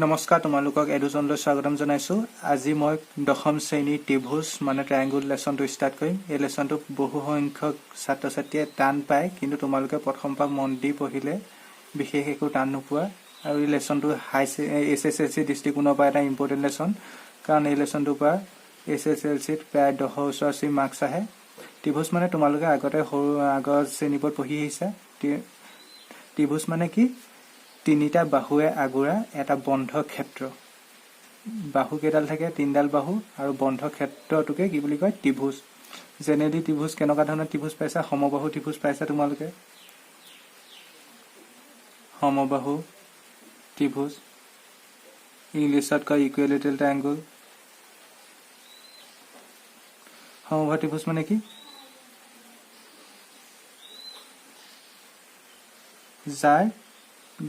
নমস্কাৰ তোমালোকক এডুজনলৈ স্বাগতম জনাইছো। আজি মই দশম শ্ৰেণীৰ ত্ৰিভুজ মানে ট্ৰায়াঙ্গল লেসনটো ষ্টাৰ্ট কৰিম। এই লেসনটো বহু সংখ্যক ছাত্ৰ ছাত্ৰীয়ে টান পায়, কিন্তু তোমালোকে প্ৰথম পৰা মন দি পঢ়িলে বিশেষ একো টান নোপোৱা। আৰু এই লেসনটো SSLC দৃষ্টিকোণৰ পৰা এটা ইম্পৰ্টেণ্ট লেসন, কাৰণ এই লেসনটোৰ পৰা SSLCত প্ৰায় 10-80 মাৰ্কছ আহে। ত্ৰিভুজ মানে তোমালোকে আগৰ শ্ৰেণীবোৰত পঢ়ি আহিছা। ত্ৰিভুজ মানে কি? তিনিটা বাহুৱে আগুৰা এটা বন্ধ ক্ষেত্ৰ। বাহু কেইডাল থাকে? তিনডাল বাহু, আৰু বন্ধ ক্ষেত্ৰটোকে কি বুলি কয়? ত্ৰিভুজ। জেনেৰেলি ত্ৰিভুজ কেনেকুৱা ধৰণৰ ত্ৰিভুজ পাইছা? সমবাহু ত্ৰিভুজ পাইছা তোমালোকে। সমবাহু ত্ৰিভুজ, ইংলিছত কয় ইকুৱেলেটাৰেল ট্ৰায়াঙ্গল। সমবাহু ত্ৰিভুজ মানে কি? যাৰ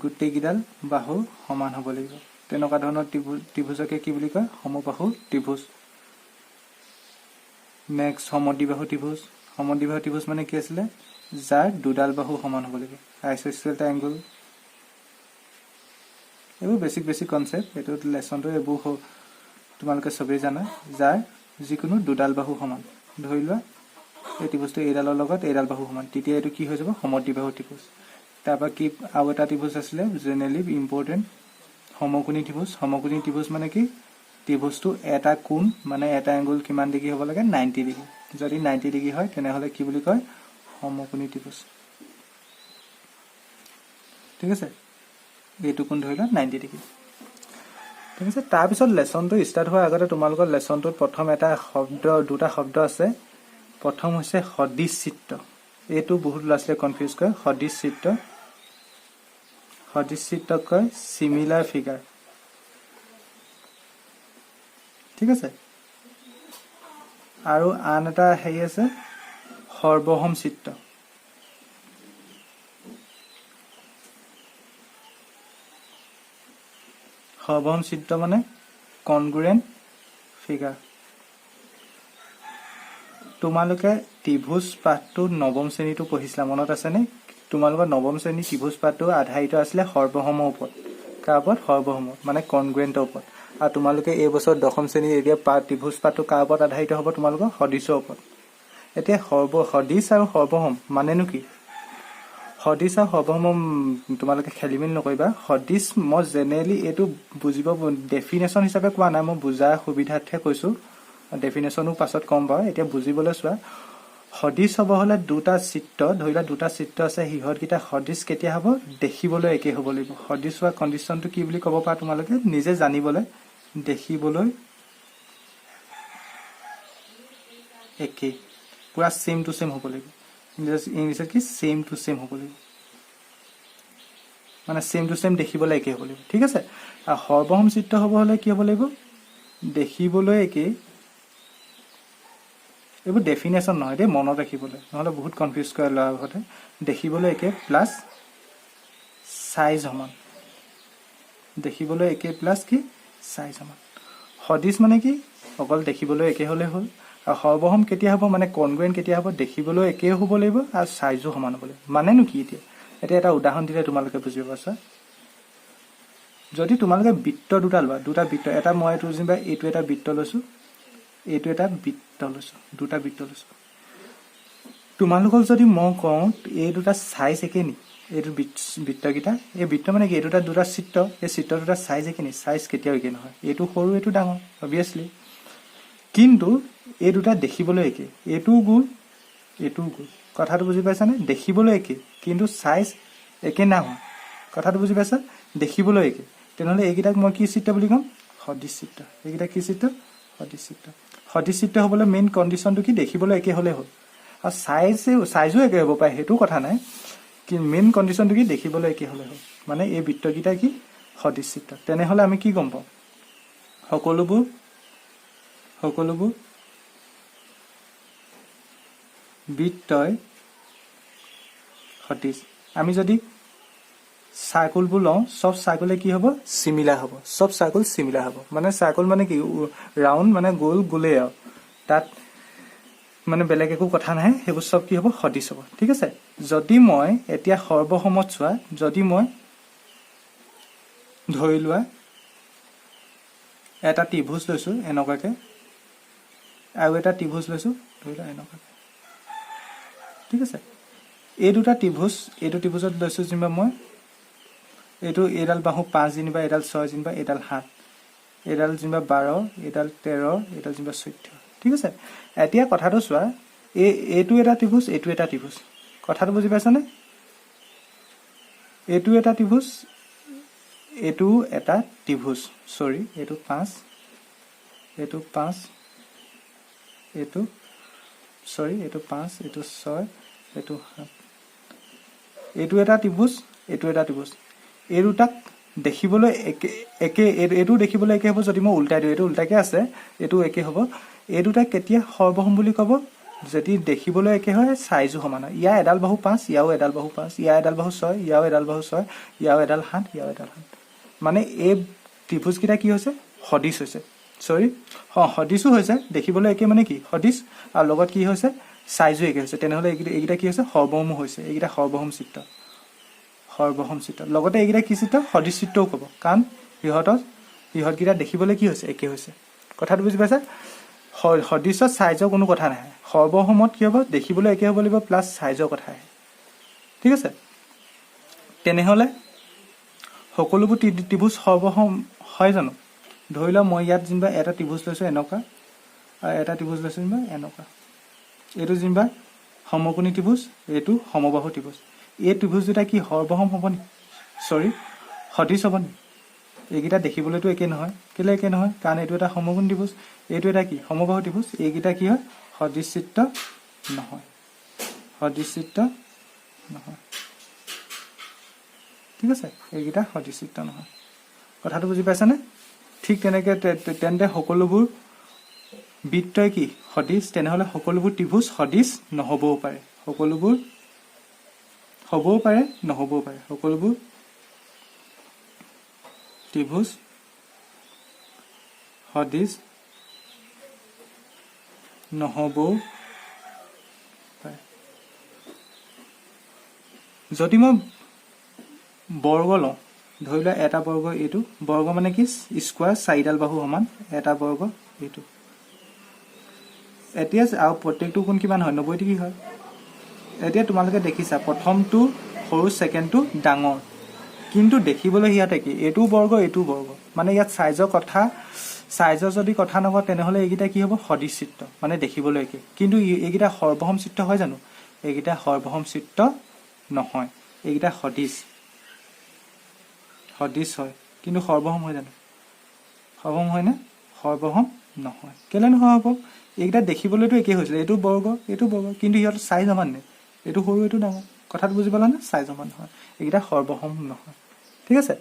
গোটেইকেইডাল বাহু সমান হ'ব লাগিব, তেনেকুৱা ধৰণৰ ত্ৰিভুজকে কি বুলি কয়? সমবাহু ত্ৰিভুজ। নেক্সট সমদ্বিবাহু ত্ৰিভুজ। সমদ্বিবাহু ত্ৰিভুজ মানে কি আছিলে? যাৰ দুডাল বাহু সমান হ'ব লাগিব। আইচোচেলেস ট্ৰায়াঙ্গল। এইবোৰ বেছিক কনচেপ্ট, এইটো লেসনটো এইবোৰ তোমালোকে চবেই জানা। যাৰ যিকোনো দুডাল বাহু সমান। ধৰি লোৱা এই ত্ৰিভুজটো এইডালৰ লগত এইডাল বাহু সমান, তেতিয়া এইটো কি হৈ যাব? সমদ্বিবাহু ত্ৰিভুজ। তাৰপৰা কি আৰু এটা ত্ৰিভুজ আছিলে জেনেৰেলি ইম্পৰ্টেণ্ট, সমকোণী ত্ৰিভুজ। সমকোণী ত্ৰিভুজ মানে কি? ত্ৰিভুজটো এটা কোণ মানে এটা এংগল কিমান ডিগ্ৰী হ'ব লাগে? 90 ডিগ্ৰী। যদি 90 ডিগ্ৰী হয় তেনেহ'লে কি বুলি কয়? সমকোণী ত্ৰিভুজ। ঠিক আছে, এইটো কোণ ধৰি লোৱা 90 ডিগ্ৰী। ঠিক আছে, তাৰপিছত লেসনটো ষ্টাৰ্ট হোৱাৰ আগতে তোমালোকৰ লেসনটোত প্ৰথম দুটা শব্দ আছে। প্ৰথম হৈছে সদিশ চিত্ৰ। এইটো বহুত ল'ৰা ছোৱালীয়ে কনফিউজ কৰে। সদিশ চিত্ৰ, সদিশ চিত্ৰক কয় চিমিলাৰ ফিগাৰ। ঠিক আছে, আৰু আন এটা হেৰি আছে সৰ্বসম চিত্ৰ। সৰ্বসম চিত্ৰ মানে কনগ্ৰুৱেণ্ট ফিগাৰ। তোমালোকে ত্ৰিভুজ পাঠটো নৱম শ্ৰেণীটো পঢ়িছিলা, মনত আছেনে? তোমালোকৰ নৱম শ্ৰেণী ত্ৰিভুজ পাঠটো আধাৰিত আছিলে সৰ্বসমৰ ওপৰত। কাৰ ওপৰত? সৰ্বসমৰ মানে কনগ্ৰুৱেণ্টৰ ওপৰত। আৰু তোমালোকে এই বছৰ দশম শ্ৰেণীৰ এতিয়া ত্ৰিভুজ পাঠটো কাৰ ওপৰত আধাৰিত হ'ব? তোমালোকৰ সদিশৰ ওপৰত। এতিয়া সদিশ আৰু সৰ্বসম মানেনো কি? সদিশ আৰু সৰ্বসম তোমালোকে খেলি মেলি নকৰিবা। সদিশ মই জেনেৰেলি এইটো বুজিব ডেফিনেশ্যন হিচাপে কোৱা নাই, মই বুজাৰ সুবিধাৰ্থে কৈছোঁ। ডেফিনেশ্যনো পাছত কম বাৰু, এতিয়া বুজিবলৈ চোৱা। সদিশ হ'ব হ'লে দুটা চিত্ৰ, ধৰি লোৱা দুটা চিত্ৰ আছে, সিহঁতকেইটা সদিশ কেতিয়া হ'ব? দেখিবলৈ একে হ'ব লাগিব। সদিশ হোৱা কণ্ডিশ্যনটো কি বুলি ক'ব পাৰা তোমালোকে নিজে জানিবলৈ? দেখিবলৈ একে, পুৰা ছেম টু ছেম হ'ব লাগিব। ইংলিছত কি? ছেম টু ছেম হ'ব লাগিব, মানে ছেম টু ছেম দেখিবলৈ একে হ'ব লাগিব। ঠিক আছে, আৰু সৰ্বসম চিত্ৰ হ'ব হ'লে কি হ'ব লাগিব? দেখিবলৈ একে। এইবোৰ ডেফিনেশ্যন নহয় দেই, মনত ৰাখিবলৈ, নহ'লে বহুত কনফিউজ কৰে ল'ৰাৰ আগতে। দেখিবলৈ একে প্লাছ চাইজ সমান। দেখিবলৈ একে প্লাছ কি? চাইজ সমান। সদিশ মানে কি? অকল দেখিবলৈ একে হ'লে হ'ল। আৰু সৰ্বসম কেতিয়া হ'ব? মানে কনগ্ৰুৱেণ্ট কেতিয়া হ'ব? দেখিবলৈ একেও হ'ব লাগিব আৰু চাইজো সমান হ'ব লাগিব। মানেনো কি? এতিয়া এটা উদাহৰণ দিলে তোমালোকে বুজিব পাৰছা। যদি তোমালোকে বৃত্ত দুটা লোৱা, দুটা বৃত্ত, এটা মই এইটো যেনিবা এইটো এটা বৃত্ত লৈছোঁ, এইটো এটা বৃত্ত লৈছোঁ, দুটা বৃত্ত লৈছোঁ। তোমালোকক যদি মই কওঁ এই দুটা চাইজ একে নি? এইটো বৃত্তকেইটা, এই বৃত্ত মানে কি? এই দুটা চিত্ৰ, এই চিত্ৰ দুটা চাইজ একে নি? চাইজ কেতিয়াও একে নহয়। এইটো সৰু এইটো ডাঙৰ অবভিয়াছলি, কিন্তু এই দুটা দেখিবলৈ একে। এইটোও গোল এইটোও গোল। কথাটো বুজি পাইছানে? দেখিবলৈ একে কিন্তু চাইজ একে নহয়। কথাটো বুজি পাইছা? দেখিবলৈ একে, তেনেহ'লে এইকেইটাক মই কি চিত্ৰ বুলি ক'ম? সদিশ চিত্ৰ। এইকেইটা কি চিত্ৰ? সদিশ চিত্ৰ। সদিশ চিত্ৰ হ'বলৈ মেইন কণ্ডিশ্যনটো কি? দেখিবলৈ একে হ'লে হ'ল। আৰু চাইজো একে হ'ব পাৰে, সেইটো কথা নাই, কিন্তু মেইন কণ্ডিশ্যনটো কি? দেখিবলৈ একে হ'লে হ'ল। মানে এই বৃত্তকেইটা কি? সদিশ চিত্ৰ। তেনেহ'লে আমি কি গম পাওঁ? সকলোবোৰ বৃত্তই সদিশ। আমি যদি চাৰ্কুলবোৰ লওঁ, চব চাৰ্কুলে কি হ'ব? চিমিলাৰ হ'ব। চব চাৰ্কুল চিমিলাৰ হ'ব। মানে চাৰ্কুল মানে কি? ৰাউণ্ড মানে গোলেই আৰু তাত মানে বেলেগ একো কথা নাই, সেইবোৰ চব কি হ'ব? সদিশ হ'ব। ঠিক আছে, যদি মই এতিয়া সৰ্বসমত চোৱা, যদি মই ধৰি লোৱা এটা ত্ৰিভুজ লৈছোঁ এনেকুৱাকৈ আৰু এটা ত্ৰিভুজ লৈছোঁ ধৰি লোৱা এনেকুৱাকৈ ঠিক আছে এই দুটা ত্ৰিভুজ এইটো ত্ৰিভুজত লৈছোঁ যেনিবা মই এইটো এইডাল বাহু 5 যেনিবা এইডাল 6 যেনিবা এইডাল 7 এইডাল যেনিবা 12 এইডাল 13 এইডাল যেনিবা 14 ঠিক আছে এতিয়া কথাটো চোৱা এইটো এটা ত্ৰিভুজ এইটো এটা ত্ৰিভুজ কথাটো বুজি পাইছানে এইটো এটা ত্ৰিভুজ এইটো এটা ত্ৰিভুজ সৰি এইটো 5 এইটো 5 এইটো সৰি এইটো 5 এইটো 6 এইটো 7 এইটো এটা ত্ৰিভুজ এইটো এটা ত্ৰিভুজ এই দুটাক দেখিবলৈ একে এইটো দেখিবলৈ একে হ'ব যদি মই উল্টাই দিওঁ এইটো উল্টাকে আছে এইটো একে হ'ব এই দুটা কেতিয়া সৰ্বসম বুলি ক'ব যদি দেখিবলৈ একে হয় সাইজো সমান হয় ইয়া এডাল বাহু 5 ইয়াও এডাল বাহু 5 ইয়া এডাল বাহু 6 ইয়াও এডাল বাহু 6 ইয়াও এডাল 7 ইয়াও এডাল 7 মানে এই ত্ৰিভুজ কিটা কি হৈছে সদিশ হৈছে সৰি সদিশো হৈছে দেখিবলৈ একে মানে কি সদিশ আৰু লগত কি হৈছে সাইজো একে হৈছে তেনেহলে এইকিটা কি হৈছে সৰ্বসম হৈছে এইকিটা সৰ্বসম চিত্ৰ লগতে এইকিটা কি চিত্ৰ সদিশ চিত্ৰও ক'ব কাৰণ ইহঁতকিটা দেখিবলৈ কি হৈছে একে হৈছে কথাটো বুজি পাইছা সদিশৰ সাইজৰ কোনো কথা নাই সৰ্বসমত কি হ'ব দেখিবলৈ একে হ'ব লাগিব প্লাস সাইজৰ কথা আহে ঠিক আছে তেনেহলে সকলোবোৰ ত্ৰিভুজ সৰ্বসম হয় জানো ধৰি লও মই ইয়াত যেনিবা এটা ত্ৰিভুজ লৈছো এনেকুৱা আৰু এটা ত্ৰিভুজ লৈছো যেনিবা এনেকুৱা এইটো যেনিবা সমকোণী ত্ৰিভুজ এইটো সমবাহু ত্ৰিভুজ এই ত্ৰিভুজ দুটা কি সৰ্বসম হ'ব নি সৰি সদিশ হ'ব নি এইকিটা দেখিবলৈতো একে নহয় কেলে একে নহয় কাৰণ এইটো এটা সমকোণী ত্ৰিভুজ এইটো এটা কি সমবাহু ত্ৰিভুজ এইকিটা কি হয় সদিশ চিত্ৰ নহয় ঠিক আছে এইকিটা সদিশ চিত্ৰ নহয় কথাটো বুজি পাইছানে ঠিক তেনেকৈ তেন্তে সকলোবোৰ বৃত্তই কি সদিশ তেনেহলে সকলোবোৰ ত্ৰিভুজ সদিশ নহবও পাৰে সকলোবোৰ হ'বও পাৰে নহবও পাৰে সকলোবোৰ ত্ৰিভুজ সদিশ নহবও পাৰে যদি মই বৰ্গ লওঁ ধৰি লোৱা এটা বৰ্গ এইটো বৰ্গ মানে কি স্কোয়াৰ চাৰিডাল বাহু সমান এটা বৰ্গ এইটো এতিয়া আৰু প্ৰত্যেকটো কোণ কিমান হয় 90 ডিগ্ৰী হয় এতিয়া তোমালোকে দেখিছা প্ৰথমটো সৰু সেকেন্ডটো ডাঙৰ কিন্তু দেখিবলৈ ইয়াত কি এইটো বৰ্গ মানে ইয়াত সাইজৰ যদি কথা নকওঁ তেনেহলে এইকিটা কি হ'ব সদিশ চিত্ৰ মানে দেখিবলৈ একে কিন্তু এইকিটা সৰ্বসম চিত্ৰ হয় জানো এইকিটা সৰ্বসম চিত্ৰ নহয় এইকিটা সদিশ হয় কিন্তু সৰ্বসম হয় জানো সৰ্বসম হয় না সৰ্বসম নহয় কেলে নহয় হ'ব এইকিটা দেখিবলৈতো একে হৈছিল এইটো বৰ্গ কিন্তু ইয়াত সাইজ সমান নাই এইটো সৰু এইটো ডাঙৰ কথাটো বুজি পালা না সাইজ সমান নহয় এইকিটা সৰ্বসম নহয় ঠিক আছে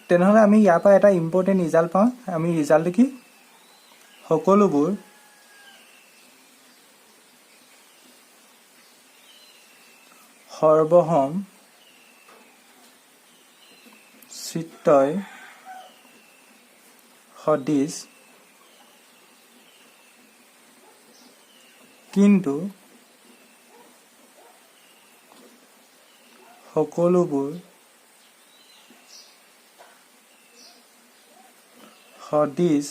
তেনেহলে আমি ইয়াৰ পৰা এটা ইম্পৰ্টেন্ট ৰিজাল্ট পাওঁ আমি ৰিজাল্টটো কি সকলোবোৰ সৰ্বসম চিত্ৰই সদিশ কিন্তু সকলোবোৰ সদিশ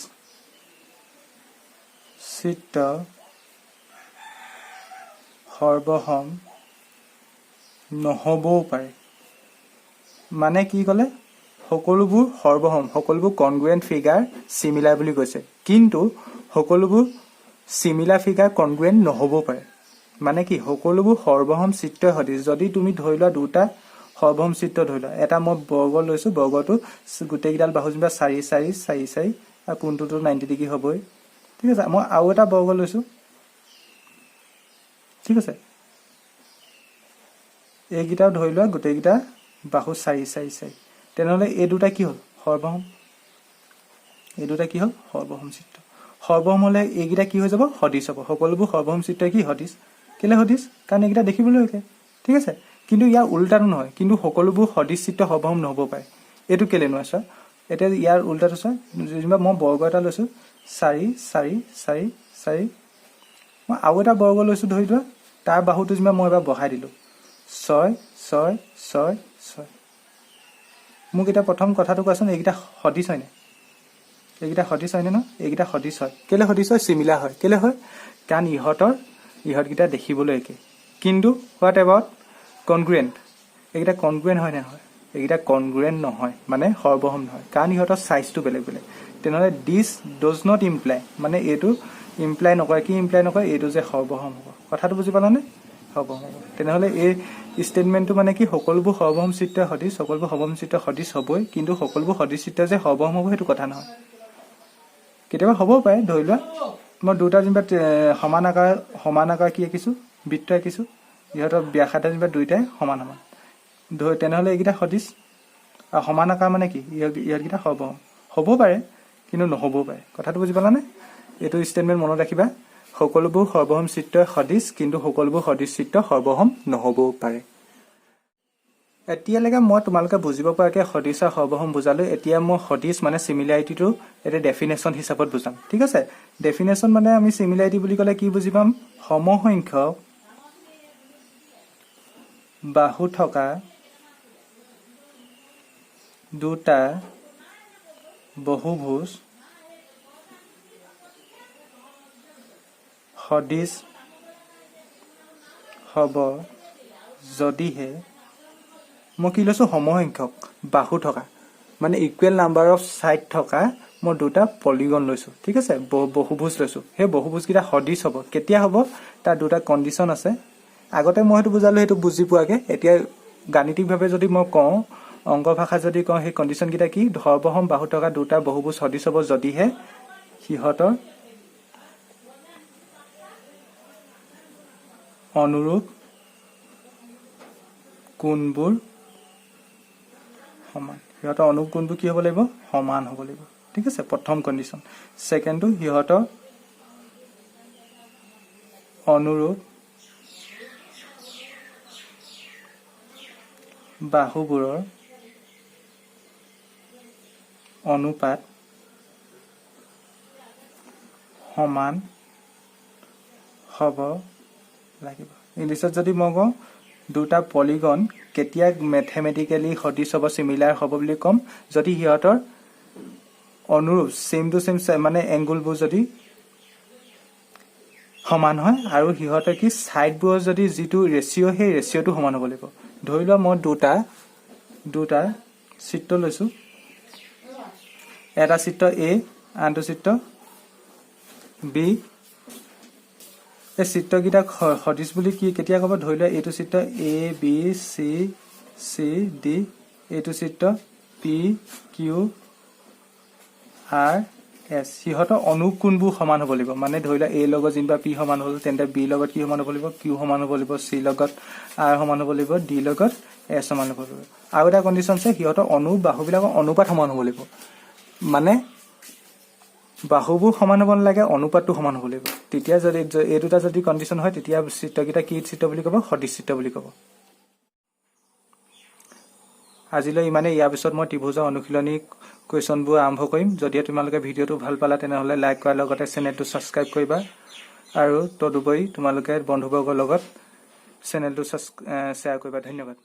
চিত্ৰ সৰ্বসম নহবও পাৰে মানে কি ক'লে সকলোবোৰ সৰ্বসম সকলোবোৰ কনগ্ৰুৱেন্ট ফিগাৰ সিমিলাৰ বুলি কৈছে কিন্তু সকলোবোৰ সিমিলাৰ ফিগাৰ কনগ্ৰুৱেন্ট নহবও পাৰে মানে কি সকলোবোৰ সৰ্বসম চিত্ৰই সদিশ যদি তুমি ধৰি লোৱা দুটা সৰ্বসম চিত্ৰ ধৰি লোৱা এটা মই বৰ্গ লৈছো বৰ্গটো গোটেইকেইডাল বাহু যেনিবা 4 4 4 4 আৰু কোণটোতো 90 ডিগ্ৰী হ'বই ঠিক আছে মই আৰু এটা বৰ্গ লৈছো ঠিক আছে এইকেইটাও ধৰি লোৱা গোটেইকেইটা বাহু 4 4 4 তেনেহলে এই দুটা কি হ'ল সৰ্বসম চিত্ৰ সৰ্বসম হলে এইকেইটা কি হৈ যাব সদিশ হ'ব সকলোবোৰ সৰ্বসম চিত্ৰ কি সদিশ কেলে সদিশ কাৰণ এইকেইটা দেখিবলৈ একে ঠিক আছে কিন্তু ইয়াৰ উল্টাটো নহয় কিন্তু সকলোবোৰ সদিশ চিত্ৰ সৰ্বসম নহব পাৰে এইটো কেলে নহয় স্যাৰ এতিয়া ইয়াৰ উল্টাটো স্যাৰ যেনিবা মই বৰ্গ এটা লৈছো 4 4 4 4 মই আৰু এটা বৰ্গ লৈছো ধৰি লোৱা তাৰ বাহুটো যেনিবা মই এবাৰ বহাই দিলো 6 6 6 6 মোক এটা প্ৰথম কথাটো কোৱাচোন, এইকেইটা সদিশ হয়নে? এইকেইটা সদিশ হয়নে ন? এইকেইটা সদিশ হয়। কেলে সদিশ হয়? চিমিলাৰ হয়। কেলে হয়? কাৰণ ইহঁতকেইটা দেখিবলৈ একে। কিন্তু হোৱাট এবাউট কনগ্ৰুৱেণ্ট? এইকেইটা কনগ্ৰুৱেণ্ট হয় নে নহয়? এইকেইটা কনগ্ৰুৱেণ্ট নহয়, মানে সৰ্বসম নহয়, কাৰণ ইহঁতৰ চাইজটো বেলেগ বেলেগ। তেনেহ'লে দিছ ডজ নট ইমপ্লাই, মানে এইটো ইমপ্লাই নকৰে। কি ইমপ্লাই নকৰে? এইটো যে সৰ্বসম হ'ব। কথাটো বুজি পালানে? সৰ্বসম হ'ব। তেনেহ'লে এই ষ্টেটমেণ্টটো মানে কি? সকলোবোৰ সৰ্বসম চিত্ৰ সদিশ, সকলোবোৰ সৰ্বসম চিত্ৰ সদিশ হ'বই, কিন্তু সকলোবোৰ সদিশ চিত্ৰ যে সৰ্বসম হ'ব সেইটো কথা নহয়। কেতিয়াবা হ'বও পাৰে। ধৰি লোৱা মই দুটা যেনিবা সমান আকাৰ কি আঁকিছোঁ? বৃত্ত আঁকিছোঁ। ইহঁতৰ ব্যাসাৰ্ধ যেনিবা দুইটাই সমান সমান। তেনেহ'লে এইকেইটা সদিশ। আৰু সমান আকাৰ মানে কি? ইহঁতকেইটা সৰ্বসম হ'ব পাৰে, কিন্তু নহ'বও পাৰে। কথাটো বুজি পালানে? এইটো ষ্টেটমেণ্ট মনত ৰাখিবা। সকলোবোৰ সৰ্বসম চিত্ৰ সদিশ, কিন্তু সকলোবোৰ সদিশ চিত্ৰ সৰ্বসম নহ'বও পাৰে। এতিয়ালৈকে মই তোমালোকে বুজিব পৰাকৈ সদিশ আৰু সৰ্বসম বুজালোঁ। এতিয়া মই সদিশ মানে চিমিলাৰিটিটো এটা ডেফিনেশ্যন হিচাপত বুজাম। ঠিক আছে? ডেফিনেশ্যন মানে আমি চিমিলাৰিটি বুলি ক'লে কি বুজি পাম? সমসংখ্যক বাহু থকা দুটা বহুভুজ সদিশ হ'ব যদিহে, মই কি লৈছোঁ? সমসংখ্যক বাহু থকা, মানে ইকুৱেল নাম্বাৰ অফ ছাইড থকা মই দুটা পলিগন লৈছোঁ। ঠিক আছে? বহুভুজ লৈছোঁ। সেই বহুভুজকেইটা সদিশ হ'ব। কেতিয়া হ'ব? তাৰ দুটা কণ্ডিশ্যন আছে। আগতে মই সেইটো বুজালোঁ, সেইটো বুজি পোৱাকৈ। এতিয়া গাণিতিকভাৱে যদি মই কওঁ, অংক ভাষাত যদি কওঁ, সেই কণ্ডিশ্যনকেইটা কি? সৰ্বসম বাহু থকা দুটা বহুভুজ সদিশ হ'ব যদিহে সিহঁতৰ অনুৰূপ কোণবোৰ সমান। সিহঁতৰ অনুৰূপ কোণবোৰ কি হ'ব লাগিব? সমান হ'ব লাগিব। ঠিক আছে? প্ৰথম কণ্ডিশ্যন। ছেকেণ্ডটো, সিহঁতৰ অনুৰূপ বাহুবোৰৰ অনুপাত সমান হ'ব লাগিব। ইংলিছত যদি মই কওঁ, দুটা পলিগন কেতিয়া মেথেমেটিকেলি সদিশ হ'ব, চিমিলাৰ হ'ব বুলি ক'ম? যদি সিহঁতৰ অনুৰূপ ছেম টু ছেম, মানে এংগুলবোৰ যদি সমান হয়, আৰু সিহঁতৰ কি ছাইডবোৰৰ যদি যিটো ৰেচিঅ', সেই ৰেচিঅ'টো সমান হ'ব লাগিব। ধৰি লোৱা মই দুটা চিত্ৰ লৈছোঁ। এটা চিত্ৰ এ, আনটো চিত্ৰ বি। এই চিত্ৰকেইটাক সদিশ বুলি কেতিয়া ক'ব? ধৰি লোৱা এইটো চিত্ৰ এ বি চি ডি, এইটো চিত্ৰ পি কিউ আৰ এছ। সিহঁতৰ অনুৰূপ কোণবোৰ সমান হ'ব লাগিব। মানে ধৰি লোৱা এৰ লগত যেনিবা পি সমান হ'ল, তেন্তে বিৰ লগত কি সমান হ'ব লাগিব? কিউ সমান হ'ব লাগিব। চিৰ লগত আৰ সমান হ'ব লাগিব। ডিৰ লগত এছ সমান হ'ব লাগিব। আৰু এটা কণ্ডিশ্যন আছে, সিহঁতৰ অনুৰূপ বাহুবিলাকৰ অনুপাত সমান হ'ব লাগিব। মানে বাহুবোৰ সমান হ'ব নালাগে, অনুপাতটো সমান হ'ব লাগিব। তেতিয়া যদি এই দুটা যদি কণ্ডিশ্যন হয়, তেতিয়া চিত্ৰকেইটা কি চিত্ৰ বুলি ক'ব? সদিশ চিত্ৰ বুলি ক'ব। আজিলৈ ইমানেই। ইয়াৰ পিছত মই ত্ৰিভুজৰ অনুশীলনী কুৱেশ্যনবোৰ আৰম্ভ কৰিম। যদিহে তোমালোকে ভিডিঅ'টো ভাল পালা, তেনেহ'লে লাইক কৰাৰ লগতে চেনেলটো ছাবস্ক্ৰাইব কৰিবা। আৰু তদুপৰি তোমালোকে বন্ধুবৰ্গৰ লগত চেনেলটো শ্বেয়াৰ কৰিবা। ধন্যবাদ।